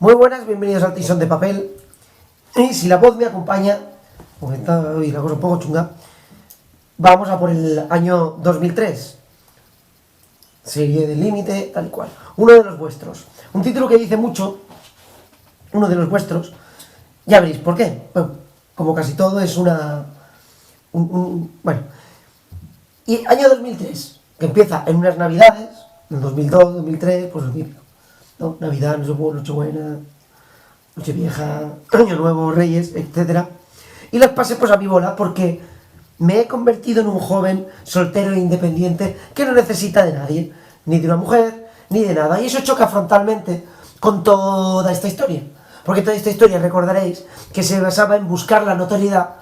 Muy buenas, bienvenidos al Tizón de Papel. Y si la voz me acompaña, porque está hoy la cosa un poco chunga, vamos a por el año 2003. Serie del límite, tal y cual. Uno de los vuestros. Un título que dice mucho, uno de los vuestros. Ya veréis por qué. Bueno, como casi todo es una... bueno. Y año 2003, que empieza en unas navidades, en 2002, 2003, pues lo típico, ¿no? Navidad, Nochebuena, Nochevieja, Año Nuevo, Reyes, etc. Y las pasé pues a mi bola porque me he convertido en un joven soltero e independiente que no necesita de nadie, ni de una mujer, ni de nada. Y eso choca frontalmente con toda esta historia. Porque toda esta historia, recordaréis, que se basaba en buscar la notoriedad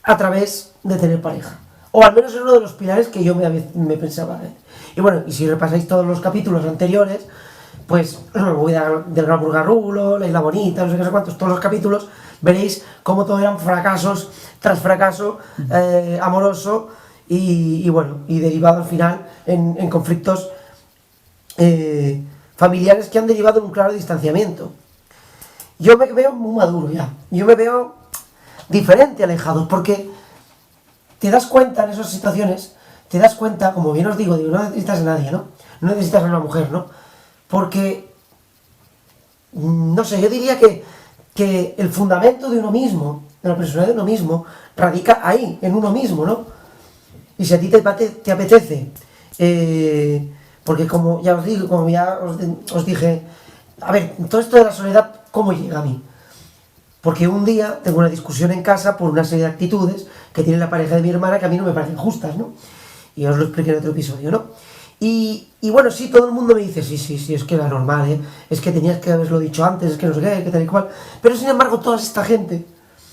a través de tener pareja. O al menos es uno de los pilares que yo me pensaba. Y bueno, y si repasáis todos los capítulos anteriores, pues voy del Gran Burgarrulo, La Isla Bonita, no sé qué, no sé cuántos, todos los capítulos, veréis cómo todo eran fracasos tras fracaso amoroso y bueno, y derivado al final en conflictos familiares que han derivado en un claro distanciamiento. Yo me veo muy maduro ya, yo me veo diferente, alejado, porque te das cuenta en esas situaciones, te das cuenta, como bien os digo, no necesitas a nadie, ¿no? No necesitas a una mujer, ¿no? Porque, no sé, yo diría que el fundamento de uno mismo, de la personalidad de uno mismo, radica ahí, en uno mismo, ¿no? Y si a ti te apetece, porque como ya os digo, como ya os dije, a ver, todo esto de la soledad, ¿cómo llega a mí? Porque un día tengo una discusión en casa por una serie de actitudes que tiene la pareja de mi hermana que a mí no me parecen justas, ¿no? Y os lo expliqué en otro episodio, ¿no? Y bueno, sí, todo el mundo me dice, sí, es que era normal, ¿eh? Es que tenías que haberlo dicho antes, es que no sé qué, que tal y cual. Pero sin embargo, toda esta gente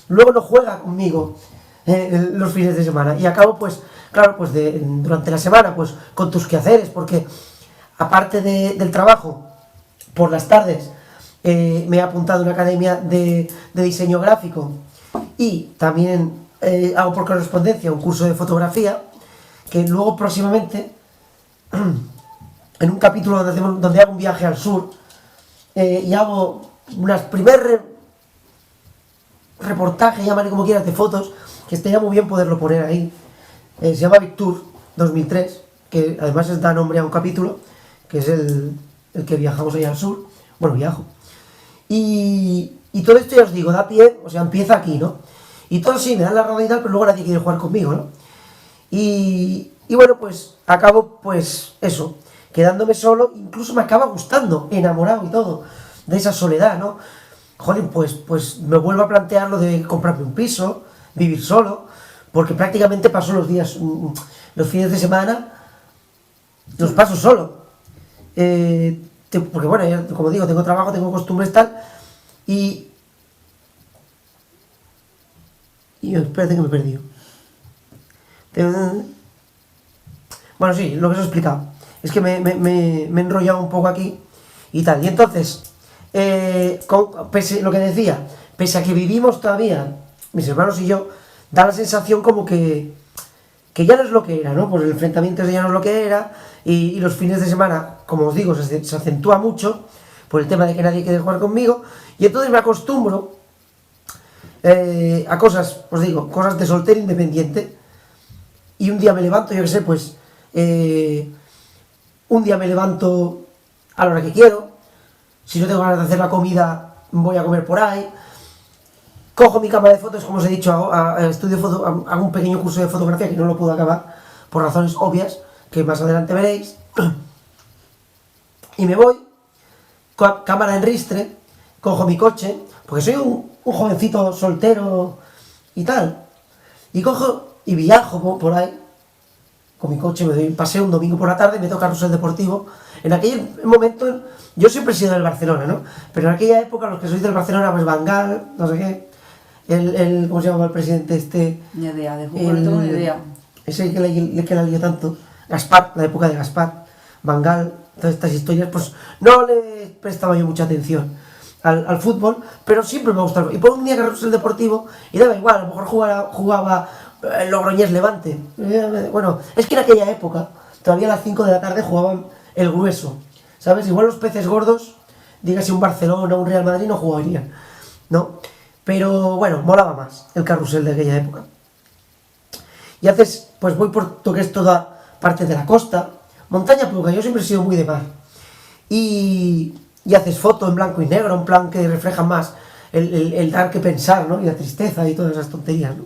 luego no juega conmigo los fines de semana. Y acabo, pues, claro, pues durante la semana, pues, con tus quehaceres, porque aparte del trabajo, por las tardes, me he apuntado a una academia de diseño gráfico y también hago por correspondencia un curso de fotografía que luego próximamente en un capítulo donde hago un viaje al sur y hago unas primer reportaje, llámale como quieras, de fotos, que estaría muy bien poderlo poner ahí. Se llama Victour 2003, que además da nombre a un capítulo que es el que viajamos allá al sur. Bueno, viajo. Y todo esto ya os digo, da pie, o sea, empieza aquí, ¿no? Y todo sí, me dan la razón y tal, pero luego nadie quiere jugar conmigo, ¿no? Y bueno, pues acabo, pues eso, quedándome solo, incluso me acaba gustando, enamorado y todo, de esa soledad, ¿no? Joder, pues me vuelvo a plantear lo de comprarme un piso, vivir solo, porque prácticamente paso los días, los fines de semana, los paso solo. Porque bueno, yo, como digo, tengo trabajo, tengo costumbres tal, y espérate que me he perdido. Bueno, sí, lo que os he explicado. Es que me he enrollado un poco aquí y tal. Y entonces, lo que decía, pese a que vivimos todavía, mis hermanos y yo, da la sensación como que ya no es lo que era, ¿no? Pues el enfrentamiento ya no es lo que era, y los fines de semana, como os digo, se acentúa mucho por el tema de que nadie quiere jugar conmigo, y entonces me acostumbro a cosas, os digo, cosas de soltero independiente, y un día me levanto, yo qué sé, pues, un día me levanto a la hora que quiero, si no tengo ganas de hacer la comida, voy a comer por ahí, cojo mi cámara de fotos, como os he dicho, estudio foto, hago un pequeño curso de fotografía que no lo puedo acabar, por razones obvias, que más adelante veréis, y me voy, cámara en ristre, cojo mi coche, porque soy un jovencito soltero y tal, y cojo y viajo por ahí, con mi coche, me doy un paseo un domingo por la tarde, me toca Carrusel Deportivo. En aquel momento, yo siempre he sido del Barcelona, ¿no? Pero en aquella época, los que sois del Barcelona, pues Van Gaal, no sé qué, ¿cómo se llama el presidente este? Ni idea, de fútbol no tengo ni idea. Ese que la lió tanto, Gaspar, la época de Gaspar, Van Gaal, todas estas historias, pues no le prestaba yo mucha atención al fútbol, pero siempre me ha gustado. Y por un día Carrusel Deportivo, y daba igual, a lo mejor jugaba Logroñés Levante. Bueno, es que en aquella época, todavía a las 5 de la tarde jugaban el grueso, ¿sabes? Igual los peces gordos dígase un Barcelona o un Real Madrid, no jugarían, ¿no? Pero bueno, molaba más el carrusel de aquella época. Y haces, pues voy por lo que es toda parte de la costa, montaña poca, yo siempre he sido muy de mar. Y haces fotos en blanco y negro, en plan que reflejan más el dar que pensar, ¿no? Y la tristeza y todas esas tonterías, ¿no?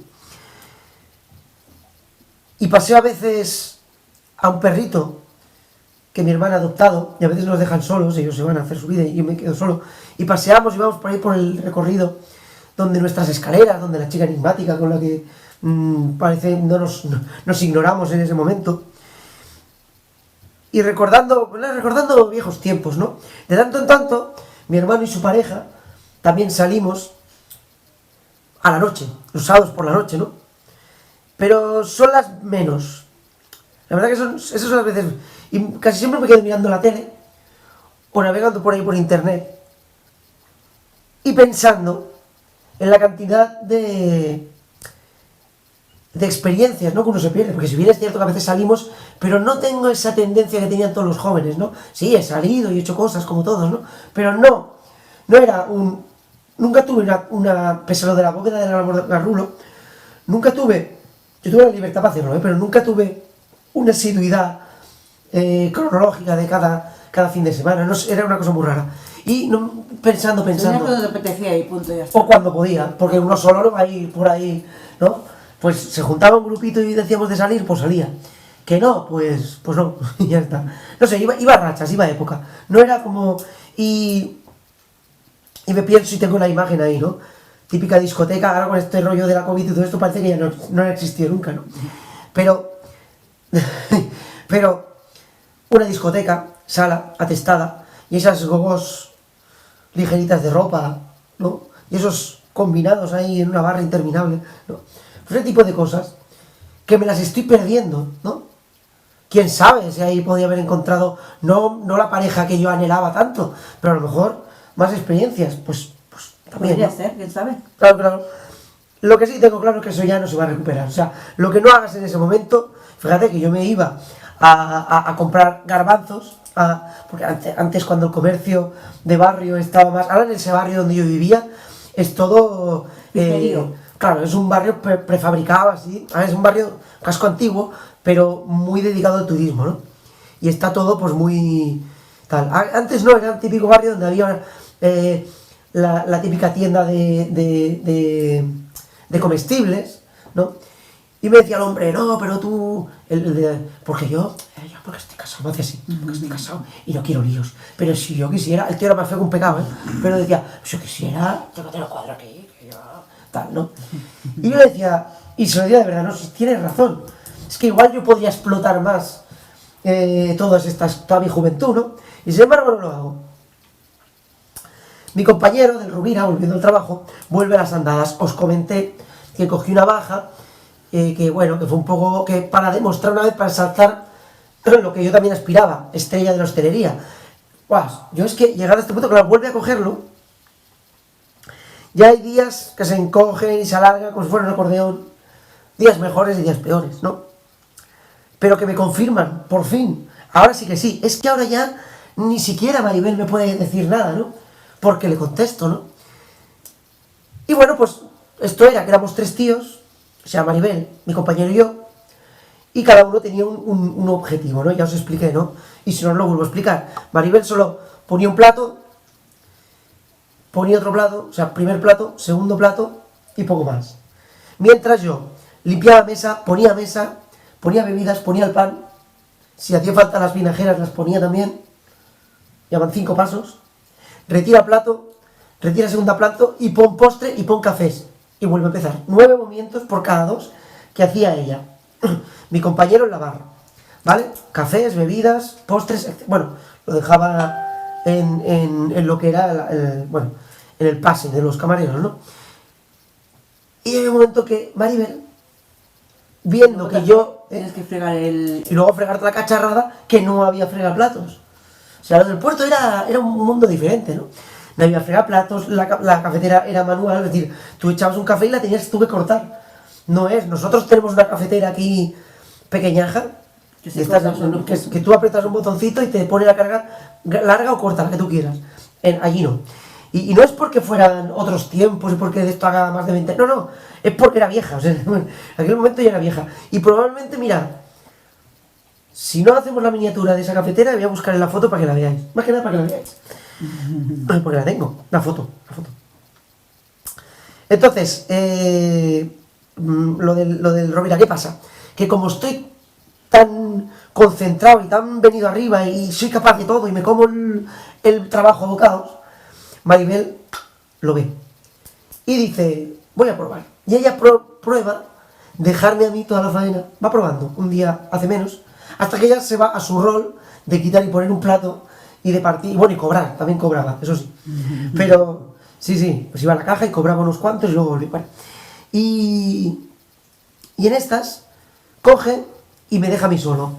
Y paseo a veces a un perrito que mi hermana ha adoptado, y a veces nos dejan solos, ellos se van a hacer su vida y yo me quedo solo, y paseamos y vamos por ahí por el recorrido, donde nuestras escaleras, donde la chica enigmática con la que parece nos ignoramos en ese momento, y recordando viejos tiempos, ¿no? De tanto en tanto, mi hermano y su pareja también salimos a la noche, los sábados por la noche, ¿no? Pero son las menos. La verdad que esas son las veces. Y casi siempre me quedo mirando la tele o navegando por ahí por internet y pensando en la cantidad de experiencias, ¿no? Que uno se pierde. Porque si bien es cierto que a veces salimos, pero no tengo esa tendencia que tenían todos los jóvenes, ¿no? Sí, he salido y he hecho cosas como todos, ¿no? Pero no era nunca tuve pese a lo de la bóveda del Garrulo, nunca tuve. Yo tuve la libertad para hacerlo, pero nunca tuve una asiduidad cronológica de cada fin de semana. No, era una cosa muy rara. Y pensando. Cuando te apetecía y punto, ya está. O cuando podía, porque uno solo no va a ir por ahí, ¿no? Pues se juntaba un grupito y decíamos de salir, pues salía. Que no, pues no, y ya está. No sé, iba a rachas, iba a época. No era como. Y me pienso y tengo la imagen ahí, ¿no? Típica discoteca, ahora con este rollo de la COVID y todo esto parece que ya no ha existido nunca, ¿no? Pero una discoteca, sala, atestada, y esas gogos ligeritas de ropa, ¿no? Y esos combinados ahí en una barra interminable, ¿no? Pues ese tipo de cosas que me las estoy perdiendo, ¿no? Quién sabe si ahí podía haber encontrado no la pareja que yo anhelaba tanto, pero a lo mejor más experiencias, pues también, podría ¿no? ser, quién sabe. Claro. Lo que sí tengo claro es que eso ya no se va a recuperar. O sea, lo que no hagas en ese momento, fíjate que yo me iba a comprar garbanzos, porque antes cuando el comercio de barrio estaba más. Ahora en ese barrio donde yo vivía es todo. Claro, es un barrio prefabricado así. Ahora es un barrio casco antiguo, pero muy dedicado al turismo, ¿no? Y está todo pues muy. Tal. Antes no, era el típico barrio donde había. La típica tienda de comestibles, ¿no? Y me decía el hombre, no, pero tú, porque yo porque estoy casado, me hacía así, porque estoy casado y no quiero líos. Pero si yo quisiera, el tío era más feo que un pecado, ¿eh? Pero decía, si yo quisiera, yo no te lo cuadro aquí, que yo, tal, ¿no? Y yo le decía, y se lo decía de verdad, no, si tienes razón, es que igual yo podría explotar más toda mi juventud, ¿no? Y sin embargo no lo hago. Mi compañero del Rubira, volviendo al trabajo, vuelve a las andadas. Os comenté que cogí una baja, que fue un poco que para demostrar una vez, para saltar lo que yo también aspiraba, estrella de la hostelería. Yo es que llegado a este punto, claro, vuelve a cogerlo. Ya hay días que se encogen y se alargan como si fuera un acordeón. Días mejores y días peores, ¿no? Pero que me confirman, por fin. Ahora sí que sí. Es que ahora ya ni siquiera Maribel me puede decir nada, ¿no? Porque le contesto, ¿no? Y bueno, pues esto era que éramos 3 tíos, o sea, Maribel, mi compañero y yo, y cada uno tenía un objetivo, ¿no? Ya os expliqué, ¿no? Y si no, lo vuelvo a explicar. Maribel solo ponía un plato, ponía otro plato, o sea, primer plato, segundo plato y poco más. Mientras yo limpiaba mesa, ponía bebidas, ponía el pan, si hacía falta las vinajeras las ponía también, ya van 5 pasos. Retira plato, retira segunda plato y pon postre y pon cafés. Y vuelve a empezar. 9 movimientos por cada 2 que hacía ella. Mi compañero en la barra. ¿Vale? Cafés, bebidas, postres, etc. Bueno, lo dejaba en lo que era, en el pase de los camareros, ¿no? Y hay un momento que Maribel, viendo que yo... Tienes que fregar y luego fregarte la cacharrada, que no había fregaplatos. O sea, lo del puerto era un mundo diferente, ¿no? No había fregaplatos, la cafetera era manual, es decir, tú echabas un café y la tenías tú que cortar. Nosotros tenemos una cafetera aquí pequeñaja, que tú aprietas un botoncito y te pone la carga larga o corta, la que tú quieras. Allí no. Y no es porque fueran otros tiempos y porque de esto haga más de 20... No, es porque era vieja, o sea, en aquel momento ya era vieja. Y probablemente, mira, si no hacemos la miniatura de esa cafetera, voy a buscar en la foto para que la veáis. Más que nada para que la veáis. Porque la tengo, la foto. Entonces, lo del Rovira, ¿qué pasa? Que como estoy tan concentrado y tan venido arriba y soy capaz de todo y me como el trabajo a bocados, Maribel lo ve y dice, voy a probar. Y ella prueba dejarme a mí toda la faena, va probando, un día hace menos, hasta que ella se va a su rol de quitar y poner un plato y de partir, y bueno, y cobrar, también cobraba, eso sí. Pero, sí, pues iba a la caja y cobraba unos cuantos y luego volví. Bueno. Y en estas, coge y me deja a mí solo.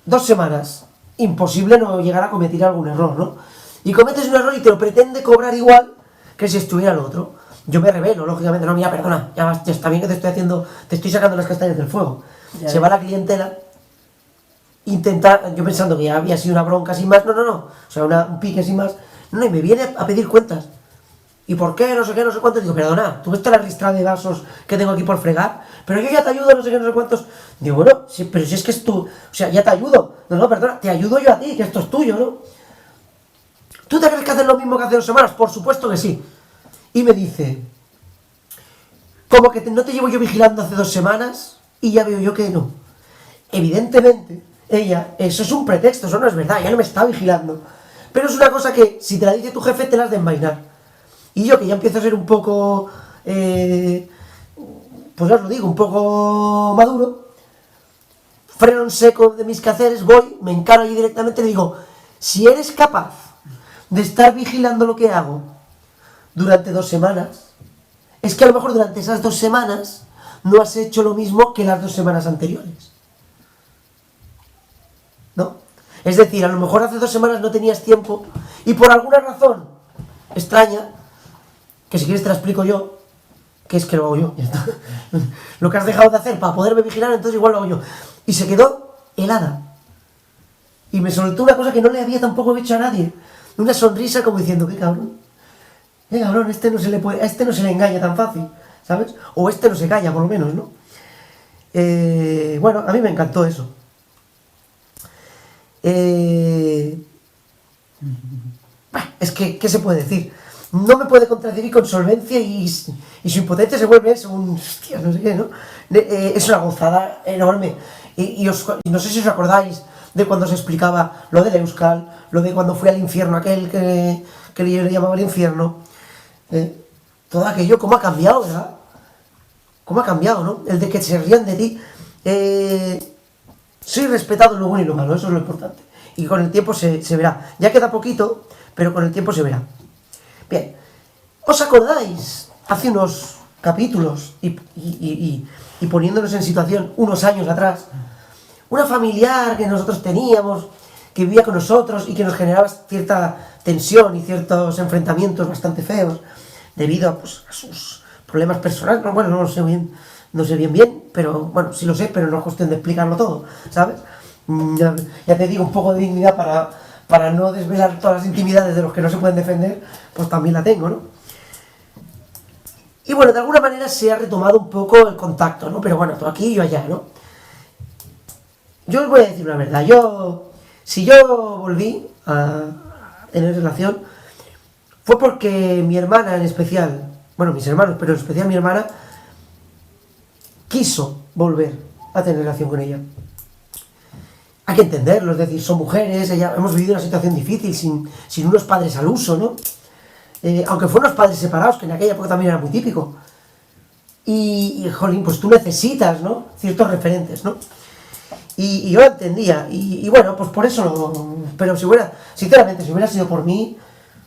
2 semanas, imposible no llegar a cometer algún error, ¿no? Y cometes un error y te lo pretende cobrar igual que si estuviera el otro. Yo me revelo, lógicamente, no, mira, perdona, ya está bien que te estoy sacando las castañas del fuego. Ya se va la clientela, yo pensando que ya había sido una bronca sin más, no, o sea, un pique sin más, no, y me viene a pedir cuentas. ¿Y por qué? No sé qué, no sé cuántos. Digo, perdona, ¿tú ves la ristra de vasos que tengo aquí por fregar? Pero yo ya te ayudo, no sé qué, no sé cuántos. Digo, bueno, sí, pero si es que es tú, o sea, ya te ayudo. No, perdona, te ayudo yo a ti, que esto es tuyo, ¿no? ¿Tú te crees que haces lo mismo que hace 2 semanas? Por supuesto que sí. Y me dice, como que no te llevo yo vigilando hace 2 semanas y ya veo yo que no. Evidentemente, eso es un pretexto, eso no es verdad, ya no me está vigilando. Pero es una cosa que, si te la dice tu jefe, te la has de envainar. Y yo, que ya empiezo a ser un poco, pues ya os lo digo, un poco maduro, freno en seco de mis quehaceres, voy, me encaro allí directamente y le digo, si eres capaz de estar vigilando lo que hago durante 2 semanas, es que a lo mejor durante esas 2 semanas no has hecho lo mismo que las 2 semanas anteriores. ¿No? Es decir, a lo mejor hace 2 semanas no tenías tiempo y por alguna razón extraña, que si quieres te la explico yo, que es que lo hago yo, ya está. Lo que has dejado de hacer para poderme vigilar, entonces igual lo hago yo. Y se quedó helada. Y me soltó una cosa que no le había tampoco hecho a nadie. Una sonrisa como diciendo, qué cabrón, a este no se le engaña tan fácil, ¿sabes? O este no se calla, por lo menos, ¿no? Bueno, a mí me encantó eso. Es que, ¿qué se puede decir? No me puede contradecir con solvencia y su impotencia se vuelve eso, hostia, no sé qué, ¿no? Es una gozada enorme. Y no sé si os acordáis de cuando se explicaba lo del Euskal, lo de cuando fui al infierno, aquel que yo le llamaba el infierno. Todo aquello, ¿cómo ha cambiado, verdad? ¿Cómo ha cambiado, no? El de que se rían de ti. Soy respetado en lo bueno y lo malo, eso es lo importante. Y con el tiempo se verá. Ya queda poquito, pero con el tiempo se verá. Bien, ¿os acordáis? Hace unos capítulos y poniéndonos en situación unos años atrás, una familiar que nosotros teníamos, que vivía con nosotros y que nos generaba cierta tensión y ciertos enfrentamientos bastante feos debido a sus problemas personales. Bueno, no lo sé bien, pero bueno, sí lo sé, pero no es cuestión de explicarlo todo, ¿sabes? Ya te digo, un poco de dignidad para no desvelar todas las intimidades de los que no se pueden defender, pues también la tengo, ¿no? Y bueno, de alguna manera se ha retomado un poco el contacto, ¿no? Pero bueno, tú aquí y yo allá, ¿no? Yo os voy a decir una verdad, si yo volví a tener relación, fue porque mi hermana en especial, bueno, mis hermanos, pero en especial mi hermana, quiso volver a tener relación con ella. Hay que entenderlo, es decir, son mujeres, hemos vivido una situación difícil, sin unos padres al uso, ¿no? Aunque fueron unos padres separados, que en aquella época también era muy típico. Y jolín, pues tú necesitas, ¿no? Ciertos referentes, ¿no? Y yo lo entendía, y bueno, pues por eso pero sinceramente, si hubiera sido por mí,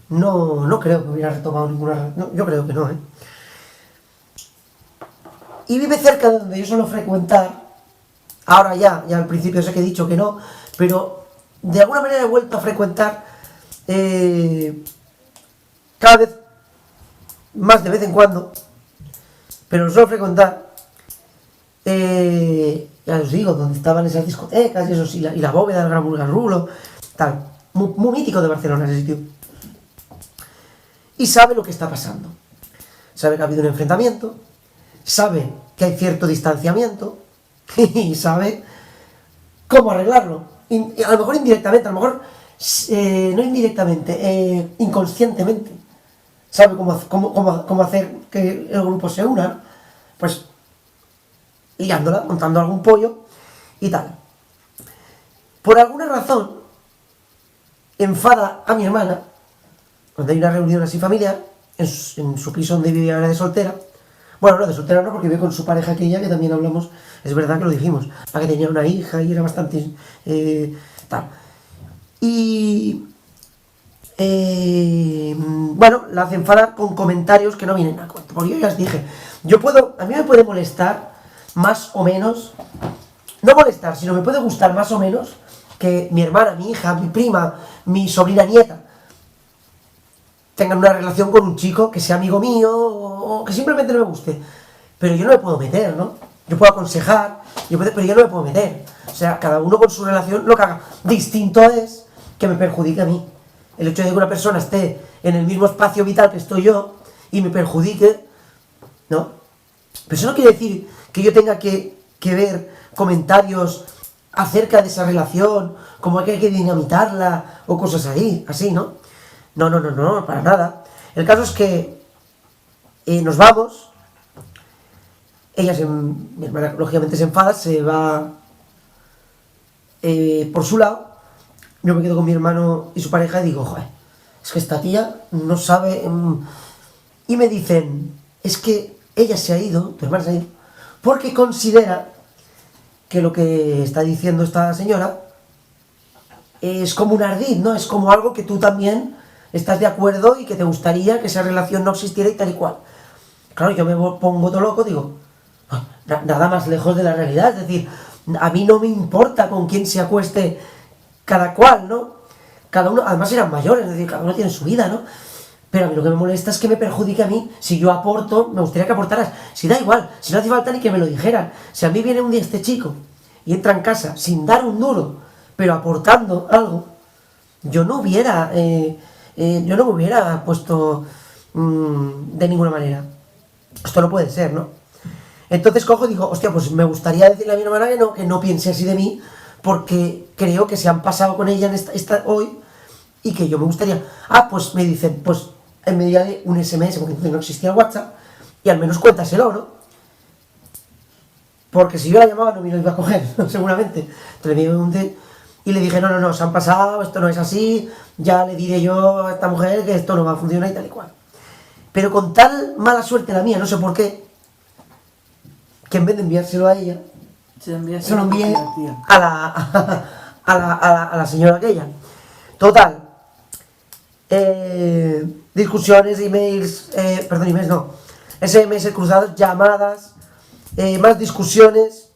no creo que hubiera retomado ninguna... No, yo creo que no, ¿eh? Y vive cerca de donde yo suelo frecuentar. Ahora ya al principio sé que he dicho que no, pero de alguna manera he vuelto a frecuentar cada vez más de vez en cuando, pero suelo frecuentar, ya os digo, donde estaban esas discotecas y la bóveda del Gran Bulgar Rulo, tal, muy mítico de Barcelona ese sitio. y sabe lo que está pasando. Sabe que ha habido un enfrentamiento, sabe que hay cierto distanciamiento y sabe cómo arreglarlo. Y a lo mejor indirectamente, a lo mejor no indirectamente, inconscientemente. Sabe cómo hacer que el grupo se una, ¿no? Pues liándola, montando algún pollo y tal. Por alguna razón, enfada a mi hermana cuando hay una reunión así familiar en su piso donde vivía ahora de soltera. Bueno, no, de soltera no, porque vive con su pareja aquella, que también hablamos, es verdad que lo dijimos, la que tenía una hija y era bastante tal. Y bueno, la hace enfadar con comentarios que no vienen a cuento. Porque yo ya os dije, a mí me puede molestar más o menos, no molestar, sino me puede gustar más o menos que mi hermana, mi hija, mi prima, mi sobrina nieta tengan una relación con un chico que sea amigo mío o que simplemente no me guste. Pero yo no me puedo meter, ¿no? Yo puedo aconsejar, pero yo no me puedo meter. O sea, cada uno con su relación lo que haga. Distinto es que me perjudique a mí. El hecho de que una persona esté en el mismo espacio vital que estoy yo y me perjudique, ¿no? Pero eso no quiere decir que yo tenga que ver comentarios acerca de esa relación, como que hay que dinamitarla o cosas así, ¿no? No, para nada. El caso es que nos vamos, mi hermana lógicamente se enfada, se va por su lado, yo me quedo con mi hermano y su pareja y digo, joder, es que esta tía no sabe... Y me dicen, es que ella se ha ido, tu hermana se ha ido, porque considera que lo que está diciendo esta señora es como un ardid, ¿no? Es como algo que tú también estás de acuerdo y que te gustaría que esa relación no existiera y tal y cual. Claro, yo me pongo todo loco, digo, nada más lejos de la realidad, es decir, a mí no me importa con quién se acueste cada cual, ¿no? Cada uno, además eran mayores, es decir, cada uno tiene su vida, ¿no? Pero a mí lo que me molesta es que me perjudique a mí. Si yo aporto, me gustaría que aportaras. Si da igual, si no hace falta ni que me lo dijeran. Si a mí viene un día este chico y entra en casa sin dar un duro, pero aportando algo, yo no me hubiera puesto de ninguna manera. Esto no puede ser, ¿no? Entonces cojo y digo, hostia, pues me gustaría decirle a mi hermana que no piense así de mí, porque creo que se han pasado con ella hoy y que yo me gustaría... Pues me dicen, pues envíale un SMS, porque entonces no existía el WhatsApp, y al menos cuéntaselo, ¿no? Porque si yo la llamaba no me lo iba a coger, seguramente. Entonces me envié y le dije, no, se han pasado, esto no es así, ya le diré yo a esta mujer que esto no va a funcionar y tal y cual. Pero con tal mala suerte la mía, no sé por qué, que en vez de enviárselo a ella, se lo envié a la señora aquella. Total. Discusiones, emails, SMS cruzados, llamadas, más discusiones,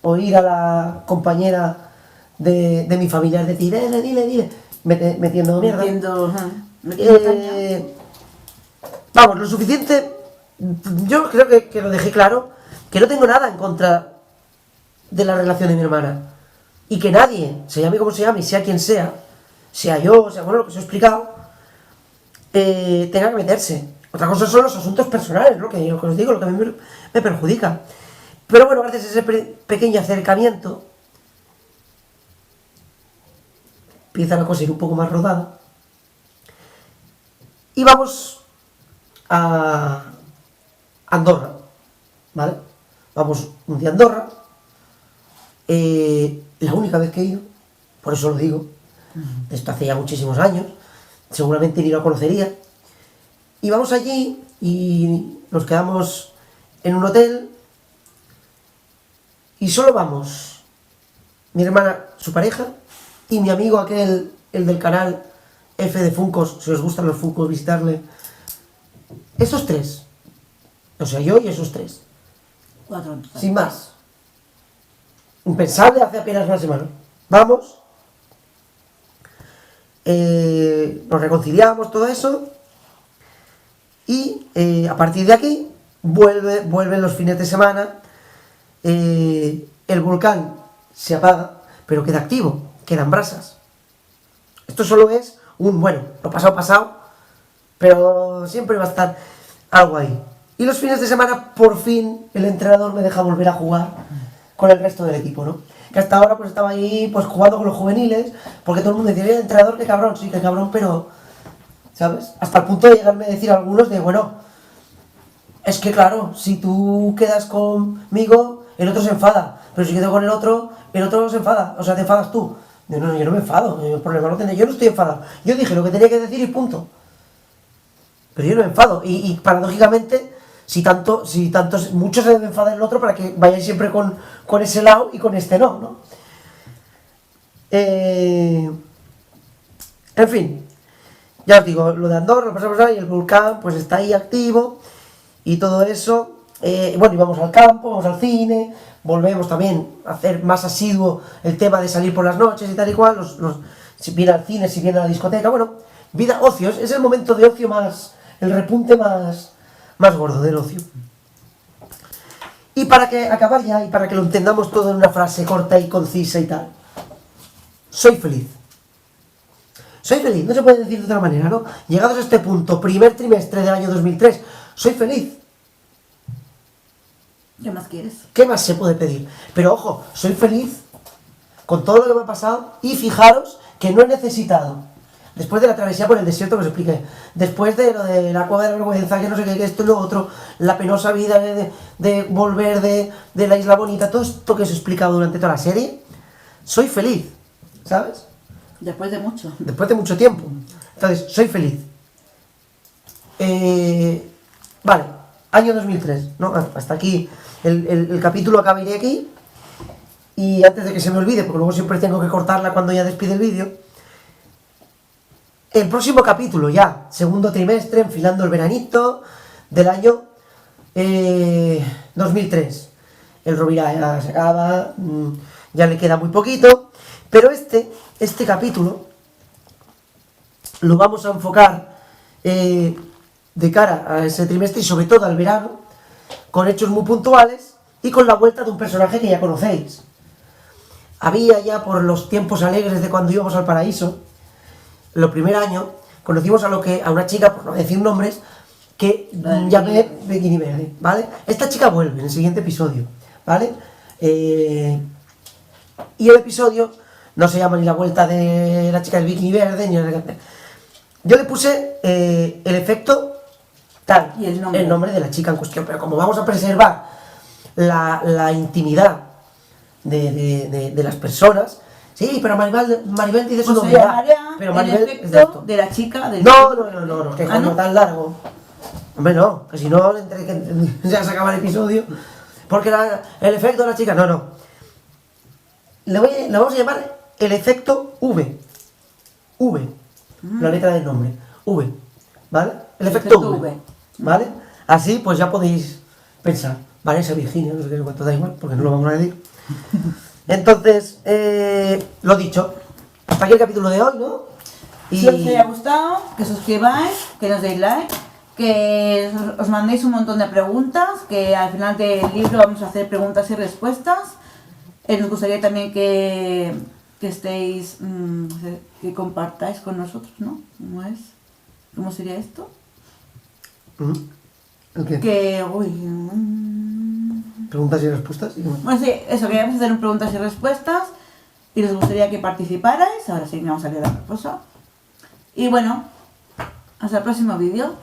oír a la compañera de mi familia decir, dile, metiendo mierda. Vamos, lo suficiente. Yo creo que lo dejé claro, que no tengo nada en contra de la relación de mi hermana. Y que nadie, se llame como se llame, y sea quien sea yo, sea bueno, lo que os he explicado, tenga que meterse. Otra cosa son los asuntos personales, ¿no? Que os digo, lo que a mí me perjudica. Pero bueno, gracias a ese pequeño acercamiento, empieza la cosa a ir un poco más rodada. Y vamos a Andorra, ¿vale? Vamos un día a Andorra. La única vez que he ido, por eso lo digo, esto hace ya muchísimos años, seguramente ni lo conocería. Y vamos allí y nos quedamos en un hotel y solo vamos mi hermana, su pareja, y mi amigo aquel, el del canal F de Funkos, si os gustan los Funkos, visitarle. Esos tres. O sea, yo y esos tres. 4 en total. Sin más. Impensable hace apenas una semana. Vamos. Nos reconciliamos, todo eso. Y a partir de aquí vuelven los fines de semana. El volcán se apaga, pero queda activo, quedan brasas. Esto solo es lo pasado, pero siempre va a estar algo ahí. Y los fines de semana, por fin, el entrenador me deja volver a jugar con el resto del equipo, ¿no? Que hasta ahora pues estaba ahí pues jugando con los juveniles, porque todo el mundo decía, el entrenador, qué cabrón, sí, qué cabrón, pero, ¿sabes? Hasta el punto de llegarme a decir a algunos de, bueno, es que claro, si tú quedas conmigo, el otro se enfada, pero si quedo con el otro se enfada, o sea, te enfadas tú. Yo no me enfado, el problema no tiene, yo no estoy enfadado, yo dije lo que tenía que decir y punto. Pero yo no me enfado, y paradójicamente, muchos se deben enfadar el otro para que vayáis siempre con ese lado y con este no. En fin, ya os digo, lo de Andorra, lo pasamos ahí, el volcán pues está ahí activo y todo eso. Bueno, y vamos al campo, vamos al cine, volvemos también a hacer más asiduo el tema de salir por las noches y tal y cual, si viene al cine, si viene a la discoteca, bueno, vida, ocio, es el momento de ocio más, el repunte más gordo del ocio. Y para que acabar ya, y para que lo entendamos todo en una frase corta y concisa y tal, soy feliz. Soy feliz, no se puede decir de otra manera, ¿no? Llegados a este punto, primer trimestre del año 2003, soy feliz. ¿Qué más quieres? ¿Qué más se puede pedir? Pero ojo, soy feliz con todo lo que me ha pasado y fijaros que no he necesitado, después de la travesía por el desierto que os expliqué, después de lo de la cueva de la vergüenza, que no sé qué, esto y lo otro, la penosa vida de volver de la isla bonita, todo esto que os he explicado durante toda la serie, soy feliz, ¿sabes? Después de mucho. Después de mucho tiempo. Entonces, soy feliz. Vale, año 2003, ¿no? Hasta aquí el capítulo acabaría aquí. Y antes de que se me olvide, porque luego siempre tengo que cortarla cuando ya despide el vídeo, el próximo capítulo ya, segundo trimestre, enfilando el veranito del año 2003. El Rovira ya se acaba, ya le queda muy poquito, pero este capítulo lo vamos a enfocar de cara a ese trimestre y sobre todo al verano, con hechos muy puntuales y con la vuelta de un personaje que ya conocéis. Había ya por los tiempos alegres de cuando íbamos al paraíso, el primer año, conocimos a una chica, por no decir nombres, que llamé Bikini Verde, ¿vale? Esta chica vuelve en el siguiente episodio, ¿vale? Y el episodio no se llama ni la vuelta de la chica del Bikini Verde, ni yo le puse el efecto tal, y el nombre de la chica en cuestión, pero como vamos a preservar la intimidad de las personas, sí, pero Maribel dice su nombre, pero Maribel el efecto de la chica del... No, que coño tan largo. Hombre, no, que si no, ya se acaba el episodio, porque el efecto de la chica, no. Le vamos a llamar el efecto V, la letra del nombre, V, ¿vale? El efecto V, ¿vale? Así pues ya podéis pensar, Vanessa Virginia, no sé qué cuánto, da igual, porque no lo vamos a decir. Entonces, lo dicho, hasta aquí el capítulo de hoy, ¿no? Si os haya gustado, que suscribáis, que nos deis like, que os mandéis un montón de preguntas, que al final del libro vamos a hacer preguntas y respuestas. Nos gustaría también que estéis, que compartáis con nosotros, ¿no? ¿Cómo sería esto? ¿El qué? ¿Preguntas y respuestas? Bueno, sí, eso, que vamos a hacer preguntas y respuestas y nos gustaría que participarais. Ahora sí que vamos a leer la cosa. Y bueno, hasta el próximo vídeo.